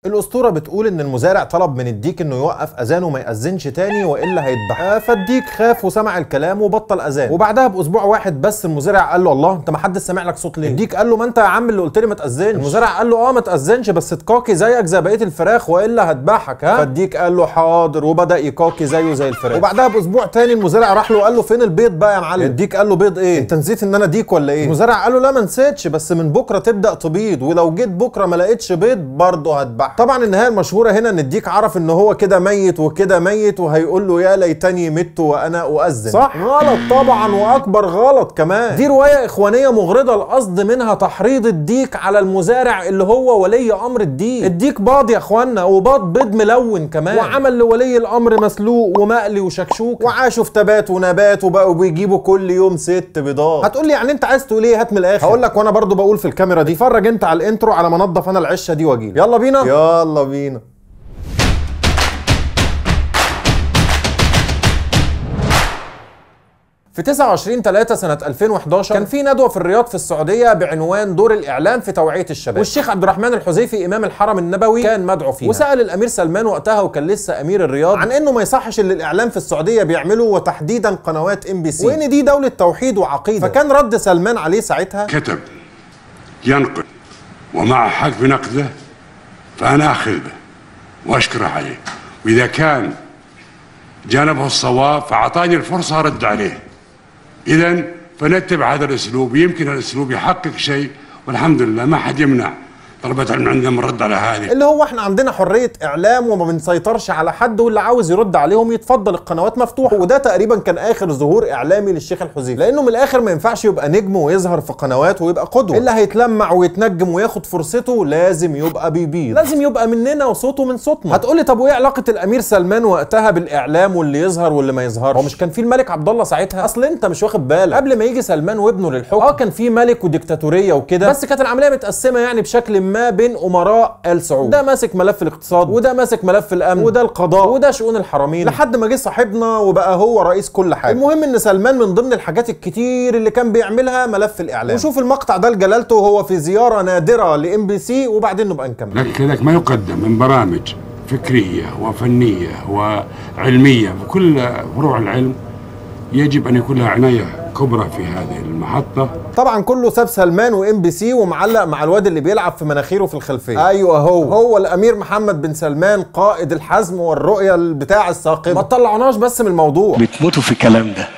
الاسطوره بتقول ان المزارع طلب من الديك انه يوقف اذانه وما ياذنش تاني والا هيذبح. فالديك خاف وسمع الكلام وبطل اذان. وبعدها باسبوع واحد بس المزارع قال له الله انت ما حدش سامع لك صوت ليه؟ الديك قال له ما انت يا عم اللي قلت لي ما تاذنش. المزارع قال له ما تاذنش بس تكاكي زيك زي بقيه الفراخ والا هذبحك ها. فالديك قال له حاضر وبدا يكاكي زيه زي الفراخ. وبعدها باسبوع تاني المزارع راح له قال له فين البيض بقى يا معلم؟ الديك قال له بيض ايه؟ انت نسيت ان انا ديك ولا ايه؟ المزارع قال له لا ما نسيتش بس من بكره تبدا تبيض ولو جيت بكره ما لقيتش بيض برضه هذبحك. طبعا النهايه المشهوره هنا ان الديك عرف ان هو كده ميت وكده ميت وهيقول له يا ليتني مت وانا اؤذن. صح؟ غلط طبعا واكبر غلط كمان. دي روايه اخوانيه مغرضه القصد منها تحريض الديك على المزارع اللي هو ولي امر الديك. الديك باض يا اخوانا وباض بيض ملون كمان وعمل لولي الامر مسلوق ومقلي وشكشوك وعاشوا في تبات ونبات وبقوا بيجيبوا كل يوم 6 بيضات. هتقول لي يعني انت عايز تقول ايه؟ هات من الاخر. هقول لك وانا برضو بقول في الكاميرا دي. اتفرج انت على الانترو على ما انضف انا العشه دي واجيلك. يلا بينا يلا بينا. في 29/3 سنة 2011 كان في ندوة في الرياض في السعودية بعنوان دور الإعلام في توعية الشباب، والشيخ عبد الرحمن الحذيفي إمام الحرم النبوي كان مدعو فيها، وسأل الأمير سلمان وقتها وكان لسه أمير الرياض عن إنه ما يصحش اللي الإعلام في السعودية بيعمله وتحديدا قنوات MBC وإن دي دولة توحيد وعقيدة. فكان رد سلمان عليه ساعتها كتب ينقد ومع حق بنقده فأنا أخذ به وأشكره عليه، وإذا كان جانبه الصواب فأعطاني الفرصة أرد عليه. إذن فنتبع هذا الأسلوب، يمكن الأسلوب يحقق شيء والحمد لله ما حد يمنع طلبة علم عندنا من الرد على هذه. اللي هو احنا عندنا حرية إعلام وما بنسيطرش على حد واللي عاوز يرد عليهم يتفضل القنوات مفتوحة. وده تقريبا كان آخر ظهور إعلامي للشيخ الحذيفي، لأنه من الآخر ما ينفعش يبقى نجم ويظهر في قنوات ويبقى قدوة. اللي هيتلمع ويتنجم وياخد فرصته لازم يبقى بيبيض، لازم يبقى مننا وصوته من صوتنا. هتقولي طب وإيه علاقة الأمير سلمان وقتها بالإعلام واللي يظهر واللي ما يظهرش؟ هو مش كان في الملك عبد الله ساعتها؟ أصل أنت مش واخد بالك قبل ما يجي سلمان وابنه للحكم كان في ملك وديكتاتورية وكده، بس كانت العملية متقسمة يعني بشكل ما بين أمراء آل سعود. ده ماسك ملف الاقتصاد وده ماسك ملف الامن وده القضاء وده شؤون الحرمين لحد ما جه صاحبنا وبقى هو رئيس كل حاجه. المهم ان سلمان من ضمن الحاجات الكتير اللي كان بيعملها ملف الاعلام. وشوف المقطع ده لجلالته وهو في زياره نادره لMBC وبعدين نبقى نكمل. كذلك ما يقدم من برامج فكريه وفنيه وعلميه بكل فروع العلم يجب ان يكون لها عنايه كبرى في هذه المحطة. طبعا كله ساب سلمان وMBC ومعلق مع الواد اللي بيلعب في مناخيره في الخلفية. ايوه هو الامير محمد بن سلمان قائد الحزم والرؤية بتاع الثاقبة. ما تطلعناش بس من الموضوع، بتموتوا في الكلام ده.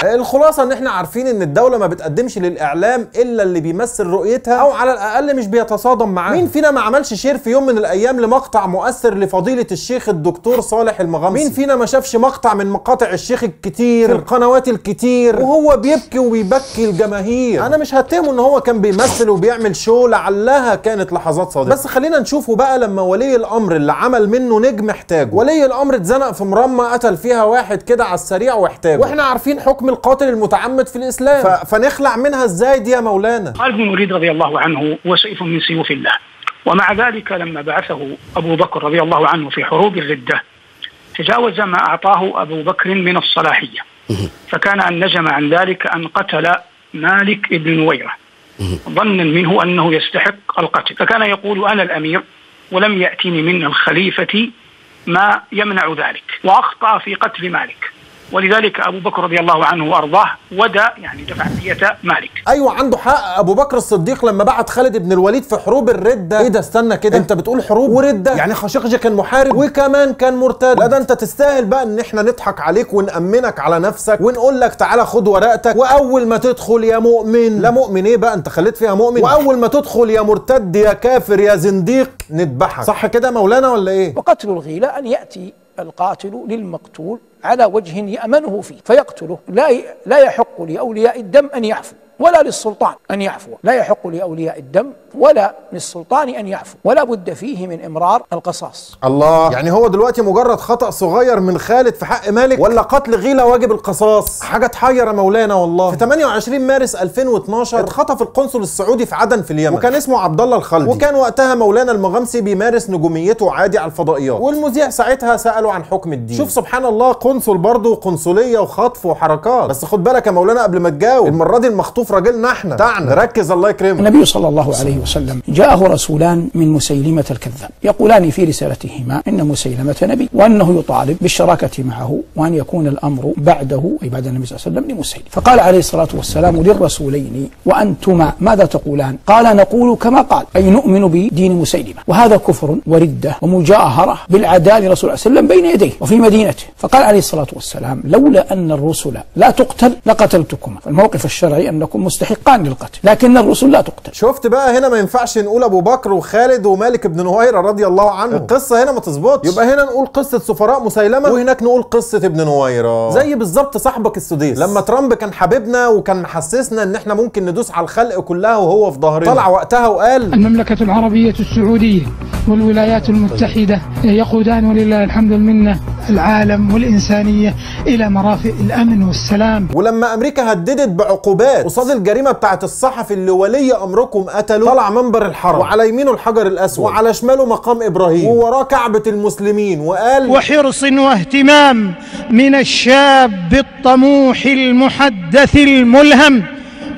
الخلاصة ان احنا عارفين ان الدولة ما بتقدمش للاعلام الا اللي بيمثل رؤيتها او على الاقل مش بيتصادم معاها. مين فينا ما عملش شير في يوم من الايام لمقطع مؤثر لفضيلة الشيخ الدكتور صالح المغامسي؟ مين فينا ما شافش مقطع من مقاطع الشيخ الكتير في القنوات الكتير وهو بيبكي وبيبكي الجماهير؟ انا مش هتهمه ان هو كان بيمثل وبيعمل شو، لعلها كانت لحظات صادقة. بس خلينا نشوفه بقى لما ولي الامر اللي عمل منه نجم احتاجه. ولي الامر اتزنق في مرمى قتل فيها واحد كده على السريع واحتاجه، واحنا عارفين حكم القاتل المتعمد في الإسلام، فنخلع منها ازاي دي يا مولانا؟ خالد بن الوليد رضي الله عنه هو سيف من سيوف الله، ومع ذلك لما بعثه أبو بكر رضي الله عنه في حروب الردة تجاوز ما أعطاه أبو بكر من الصلاحية، فكان أن نجم عن ذلك أن قتل مالك بن نويرة ظنا منه أنه يستحق القتل، فكان يقول أنا الأمير ولم يأتني من الخليفة ما يمنع ذلك، وأخطأ في قتل مالك، ولذلك أبو بكر رضي الله عنه وأرضاه ودى يعني دفع دية مالك. أيوة عنده حق أبو بكر الصديق لما بعت خالد بن الوليد في حروب الردة. إيه ده استنى كده، أنت بتقول حروب وردة يعني خاشقجي كان محارب وكمان كان مرتد؟ لا ده أنت تستاهل بقى إن إحنا نضحك عليك ونأمنك على نفسك ونقول لك تعالى خد ورقتك وأول ما تدخل يا مؤمن، لا مؤمن إيه بقى أنت خليت فيها مؤمن، وأول ما تدخل يا مرتد يا كافر يا زنديق نذبحك. صح كده مولانا ولا إيه؟ وقتل الغيلة أن يأتي القاتل للمقتول على وجه يأمنه فيه فيقتله. لا يحق لأولياء الدم أن يعفوا ولا للسلطان أن يعفو، لا يحق لأولياء الدم ولا للسلطان أن يعفو، ولا بد فيه من إمرار القصاص. الله، يعني هو دلوقتي مجرد خطأ صغير من خالد في حق مالك ولا قتل غيلة واجب القصاص؟ حاجة تحير يا مولانا والله. في 28 مارس 2012 اتخطف القنصل السعودي في عدن في اليمن وكان اسمه عبد الله الخلدي، وكان وقتها مولانا المغامسي بيمارس نجوميته عادي على الفضائيات، والمذيع ساعتها سأله عن حكم الدين. شوف سبحان الله، قنصل برضه قنصلية وخطف وحركات. بس خد بالك يا مولانا قبل ما تجاوب، المرة دي المخطوف نشوف راجلنا احنا بتاعنا نركز. الله يكرمك. النبي صلى الله عليه وسلم جاءه رسولان من مسيلمة الكذاب يقولان في رسالتهما إن مسيلمة نبي وأنه يطالب بالشراكة معه وأن يكون الأمر بعده أي بعد النبي صلى الله عليه وسلم لمسيلم. فقال عليه الصلاة والسلام للرسولين وأنتما ماذا تقولان؟ قال نقول كما قال أي نؤمن بدين مسيلمة، وهذا كفر وردة ومجاهرة بالعداء لرسول الله صلى الله عليه وسلم بين يديه وفي مدينته. فقال عليه الصلاة والسلام لولا أن الرسل لا تقتل لقتلتكما. فالموقف الشرعي أنكم مستحقان للقتل لكن الرسل لا تقتل. شفت بقى هنا ما ينفعش نقول ابو بكر وخالد ومالك بن نويرة رضي الله عنه، القصه هنا ما تظبطش. يبقى هنا نقول قصه سفراء مسيلمه وهناك نقول قصه ابن نويرة. زي بالظبط صاحبك السديس لما ترامب كان حبيبنا وكان محسسنا ان احنا ممكن ندوس على الخلق كلها وهو في ظهرنا، طلع وقتها وقال المملكه العربيه السعوديه والولايات المتحده يقودان ولله الحمد والمنه العالم والإنسانية إلى مرافق الأمن والسلام. ولما أمريكا هددت بعقوبات قصاد الجريمة بتاعت الصحفي اللي ولي أمركم قتله، طلع منبر الحرم وعلى يمينه الحجر الأسود وعلى شماله مقام إبراهيم ووراه كعبة المسلمين وقال وحرص واهتمام من الشاب الطموح المحدث الملهم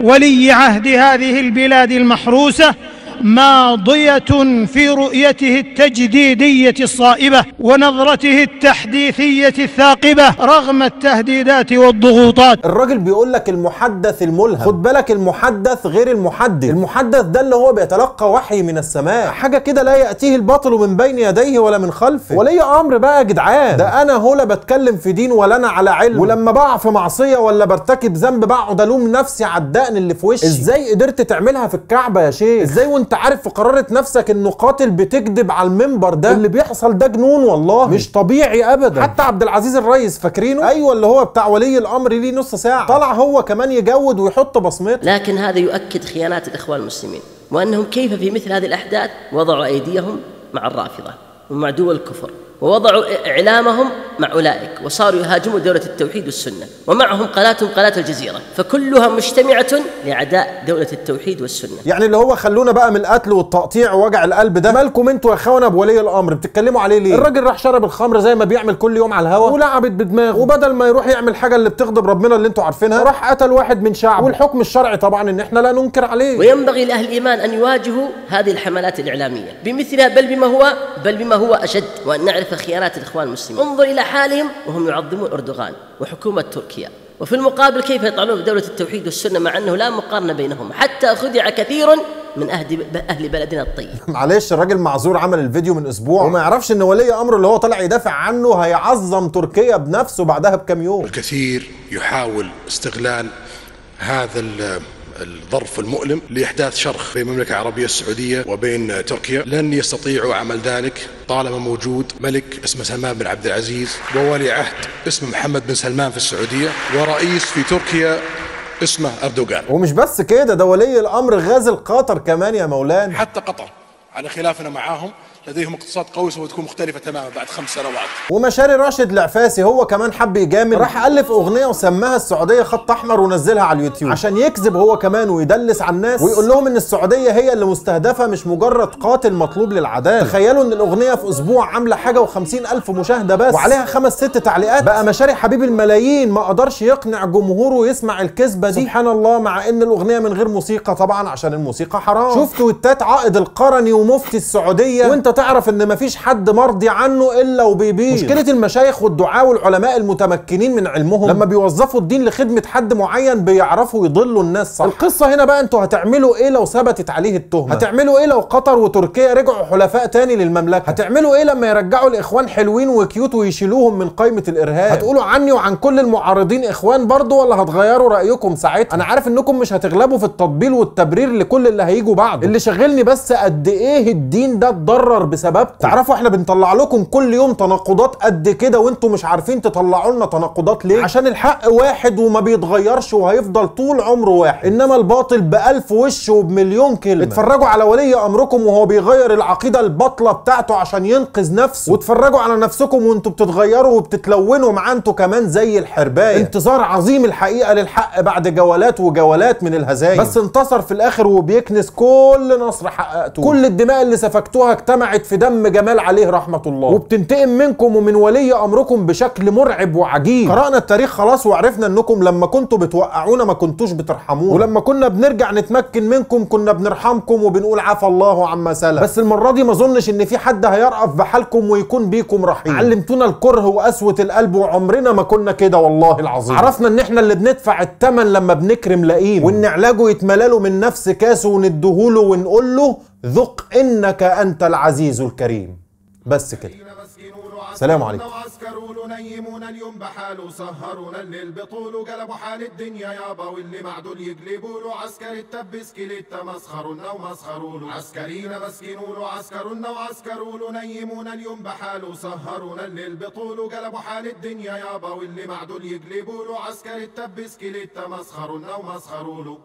ولي عهد هذه البلاد المحروسة ماضية في رؤيته التجديدية الصائبة ونظرته التحديثية الثاقبة رغم التهديدات والضغوطات. الراجل بيقول لك المحدث الملهم، خد بالك المحدث غير المحدث. المحدث ده اللي هو بيتلقى وحي من السماء، حاجة كده لا يأتيه الباطل من بين يديه ولا من خلفه. ولي أمر بقى يا جدعان، ده أنا هو لا بتكلم في دين ولا أنا على علم، ولما بقع في معصية ولا برتكب ذنب بقعد ألوم نفسي على الدقن اللي في وشي. إزاي قدرت تعملها في الكعبة يا شيخ؟ إزاي وأنت عارف في قرارة نفسك انه قاتل بتكذب على المنبر ده؟ اللي بيحصل ده جنون والله، مش طبيعي ابدا. حتى عبد العزيز الريس فاكرينه؟ ايوه اللي هو بتاع ولي الامر ليه نص ساعة، طلع هو كمان يجود ويحط بصمته. لكن هذا يؤكد خيانات الاخوان المسلمين وانهم كيف في مثل هذه الاحداث وضعوا ايديهم مع الرافضة ومع دول الكفر ووضعوا إعلامهم مع أولئك وصاروا يهاجموا دولة التوحيد والسنة ومعهم قناتهم قناة الجزيرة فكلها مجتمعة لأعداء دولة التوحيد والسنة. يعني اللي هو خلونا بقى من القتل والتقطيع ووجع القلب ده، مالكم انتوا يا اخوانا بولي الامر بتتكلموا عليه ليه؟ الراجل راح شرب الخمر زي ما بيعمل كل يوم على الهوا ولعبت بدماغه، وبدل ما يروح يعمل حاجة اللي بتغضب ربنا اللي انتوا عارفينها راح قتل واحد من شعبه، والحكم الشرعي طبعا ان احنا لا ننكر عليه. وينبغي لأهل الإيمان أن يواجهوا هذه الحملات الإعلامية بمثلها بل بما هو أشد، وأن نعرف خيانات الإخوان المسلمين. انظر إلى حالهم وهم يعظمون أردوغان وحكومة تركيا، وفي المقابل كيف يطعنون بدولة التوحيد والسنة مع أنه لا مقارنة بينهم، حتى خدع كثير من أهل بلدنا الطيب. معلش الراجل معذور، عمل الفيديو من أسبوع وما يعرفش إن ولي أمره اللي هو طالع يدافع عنه هيعظم تركيا بنفسه بعدها بكام يوم. الكثير يحاول استغلال هذا الظرف المؤلم لإحداث شرخ بين المملكة العربية السعودية وبين تركيا. لن يستطيعوا عمل ذلك طالما موجود ملك اسمه سلمان بن عبد العزيز وولي عهد اسمه محمد بن سلمان في السعودية ورئيس في تركيا اسمه أردوغان. ومش بس كده، ده ولي الأمر غازل قطر كمان يا مولانا. حتى قطر على خلافنا معاهم لديهم اقتصاد قوي سوف تكون مختلفة تماما بعد 5 سنوات. ومشاري راشد العفاسي هو كمان حب يجامل، راح ألف أغنية وسماها السعودية خط أحمر ونزلها على اليوتيوب عشان يكذب هو كمان ويدلس على الناس ويقول لهم إن السعودية هي اللي مستهدفة مش مجرد قاتل مطلوب للعدالة. تخيلوا إن الأغنية في أسبوع عاملة حاجة و50,000 مشاهدة بس وعليها 5-6 تعليقات. بقى مشاري حبيب الملايين ما قدرش يقنع جمهوره يسمع الكذبة دي، سبحان الله، مع إن الأغنية من غير موسيقى طبعا عشان الموسيقى حرام. شفت تويتات عائد القرني ومفتي السعودية وأنت تعرف إن مفيش حد مرضي عنه الا وبيبيع. مشكله المشايخ والدعاة والعلماء المتمكنين من علمهم لما بيوظفوا الدين لخدمه حد معين بيعرفوا يضلوا الناس صح. القصه هنا بقى انتوا هتعملوا ايه لو ثبتت عليه التهمه؟ هتعملوا ايه لو قطر وتركيا رجعوا حلفاء تاني للمملكه؟ هتعملوا ايه لما يرجعوا الاخوان حلوين وكيوت ويشيلوهم من قائمه الارهاب؟ هتقولوا عني وعن كل المعارضين اخوان برضه ولا هتغيروا رايكم ساعتها؟ انا عارف انكم مش هتغلبوا في التطبيل والتبرير لكل اللي هيجوا بعده، اللي شغلني بس قد ايه الدين ده اتضرر بسببكم. تعرفوا احنا بنطلع لكم كل يوم تناقضات قد كده وانتم مش عارفين تطلعوا لنا تناقضات ليه؟ عشان الحق واحد وما بيتغيرش وهيفضل طول عمره واحد، انما الباطل ب1000 وش وبمليون كلمه. اتفرجوا على ولي امركم وهو بيغير العقيده الباطله بتاعته عشان ينقذ نفسه، واتفرجوا على نفسكم وانتم بتتغيروا وبتتلونوا معاه انتوا كمان زي الحربايه. انتصار عظيم الحقيقه للحق بعد جولات وجولات من الهزايم، بس انتصر في الاخر وبيكنس كل نصر حققته. كل الدماء الدماء اللي سفكتوها اجتمعت في دم جمال عليه رحمة الله، وبتنتقم منكم ومن ولي امركم بشكل مرعب وعجيب. قرأنا التاريخ خلاص وعرفنا انكم لما كنتوا بتوقعونا ما كنتوش بترحمونا، ولما كنا بنرجع نتمكن منكم كنا بنرحمكم وبنقول عفى الله عما سلف. بس المرة دي ما اظنش ان في حد هيرأف بحالكم ويكون بيكم رحيم. علمتونا الكره وقسوة القلب وعمرنا ما كنا كده والله العظيم. عرفنا ان احنا اللي بندفع الثمن لما بنكرم لئيم، وان علاجه يتملاله من نفس كاسه وندهوله ونقول له ذق انك انت العزيز الكريم. بس كده. سلام عليكم. عسكروا نيمون اليوم بحاله، سهرونا الليل بطوله، قلبوا حال الدنيا يابا واللي معدول يقلبوا له. عسكري التبس كليتا مسخرونا ومسخروا له، عسكرينا مسكينوا له عسكرونا وعسكروا له. نيمون اليوم بحاله، سهرونا الليل بطوله، قلبوا حال الدنيا يابا واللي معدول يقلبوا له. عسكري التبس كليتا مسخرونا ومسخروا له.